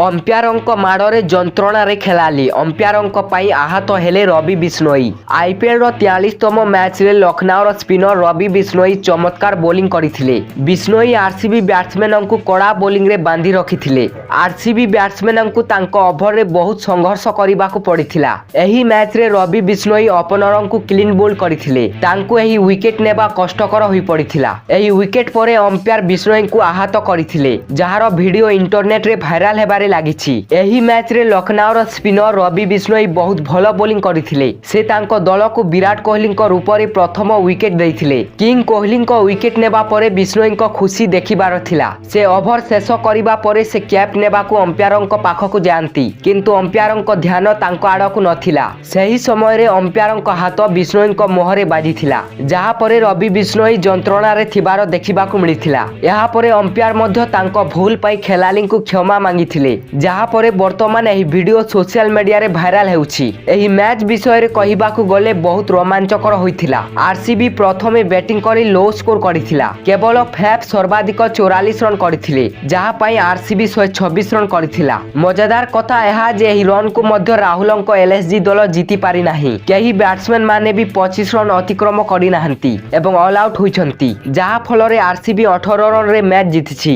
ଅମ୍ପାୟାରଙ୍କ ମାଡ଼ରେ ଯନ୍ତ୍ରଣାରେ ଖେଳାଳି ଅମ୍ପାୟାରଙ୍କ ପାଇଁ ଆହତ ହେଲେ ରବି ବିଷ୍ଣୋଇ। ଆଇପିଏଲ୍ର 43ତମ ମ୍ୟାଚ୍ରେ ଲକ୍ଷ୍ନୌର ସ୍ପିନର ରବି ବିଷ୍ଣୋଇ ଚମତ୍କାର ବୋଲିଂ କରିଥିଲେ। ବିଷ୍ଣୋଇ ଆର୍ସିବି ବ୍ୟାଟ୍ସମ୍ୟାନଙ୍କୁ କଡ଼ା ବୋଲିଂରେ ବାନ୍ଧି ରଖିଥିଲେ। ଆର୍ସିବି ବ୍ୟାଟ୍ସମ୍ୟାନଙ୍କୁ ତାଙ୍କ ଓଭରରେ ବହୁତ ସଂଘର୍ଷ କରିବାକୁ ପଡ଼ିଥିଲା। ଏହି ମ୍ୟାଚ୍ରେ ରବି ବିଷ୍ଣୋଇ ଓପନରଙ୍କୁ କ୍ଲିନ୍ ବୋଲ୍ଡ କରିଥିଲେ। ତାଙ୍କୁ ଏହି ୱିକେଟ୍ ନେବା କଷ୍ଟକର ହୋଇପଡ଼ିଥିଲା। ଏହି ୱିକେଟ୍ ପରେ ଅମ୍ପାୟାର ବିଷ୍ଣୋଇଙ୍କୁ ଆହତ କରିଥିଲେ, ଯାହାର ଭିଡିଓ ଇଣ୍ଟରନେଟ୍ରେ ଭାଇରାଲ ହେବାରେ ଲାଗିଛି। ଏହି ମ୍ୟାଚ୍ରେ ଲକ୍ଷ୍ନୌର ସ୍ପିନର ରବି ବିଷ୍ଣୋଇ ବହୁତ ଭଲ ବୋଲିଂ କରିଥିଲେ। ସେ ତାଙ୍କ ଦଳକୁ ବିରାଟ କୋହଲିଙ୍କ ରୂପରେ ପ୍ରଥମ ୱିକେଟ୍ ଦେଇଥିଲେ। କିଙ୍ଗ କୋହଲିଙ୍କ ୱିକେଟ୍ ନେବା ପରେ ବିଷ୍ଣୋଇଙ୍କ ଖୁସି ଦେଖିବାର ଥିଲା। ସେ ଓଭର ଶେଷ କରିବା ପରେ ସେ କ୍ୟାପ୍ ନେବାକୁ ଅମ୍ପାୟାରଙ୍କ ପାଖକୁ ଯାଆନ୍ତି, କିନ୍ତୁ ଅମ୍ପାୟାରଙ୍କ ଧ୍ୟାନ ତାଙ୍କ ଆଡ଼କୁ ନଥିଲା। ସେହି ସମୟରେ ଅମ୍ପାୟାରଙ୍କ ହାତ ବିଷ୍ଣୋଇଙ୍କ ମୁହଁରେ ବାଜିଥିଲା, ଯାହାପରେ ରବି ବିଷ୍ଣୋଇ ଯନ୍ତ୍ରଣାରେ ଥିବାର ଦେଖିବାକୁ ମିଳିଥିଲା। ଏହାପରେ ଅମ୍ପାୟାର ମଧ୍ୟ ତାଙ୍କ ଭୁଲ ପାଇଁ ଖେଳାଳିଙ୍କୁ କ୍ଷମା ମାଗିଥିଲେ, ଯାହାପରେ ବର୍ତ୍ତମାନ ଏହି ଭିଡିଓ ସୋସିଆଲ ମିଡିଆରେ ଭାଇରାଲ ହେଉଛି। ଏହି ମ୍ୟାଚ୍ ବିଷୟରେ କହିବାକୁ ଗଲେ ବହୁତ ରୋମାଞ୍ଚକର ହୋଇଥିଲା। ଆର୍ସିବି ପ୍ରଥମେ ବ୍ୟାଟିଂ କରି ଲୋ ସ୍କୋର କରିଥିଲା। କେବଳ ଫ୍ୟାପ୍ ସର୍ବାଧିକ 44 ରନ୍ କରିଥିଲେ, ଯାହା ପାଇଁ ଆର୍ସିବି 126 ରନ୍ କରିଥିଲା। ମଜାଦାର କଥା ଏହା ଯେ ଏହି ରନ୍କୁ ମଧ୍ୟ ରାହୁଲଙ୍କ ଏଲ୍ଏସ୍ଜି ଦଳ ଜିତି ପାରିନାହିଁ। କେହି ବ୍ୟାଟ୍ସମ୍ୟାନ ମାନେ ବି 25 ରନ୍ ଅତିକ୍ରମ କରିନାହାନ୍ତି ଏବଂ ଅଲ୍ ଆଉଟ୍ ହୋଇଛନ୍ତି, ଯାହା ଫଳରେ ଆର୍ସିବି 18 ରନ୍ରେ ମ୍ୟାଚ୍ ଜିତିଛି।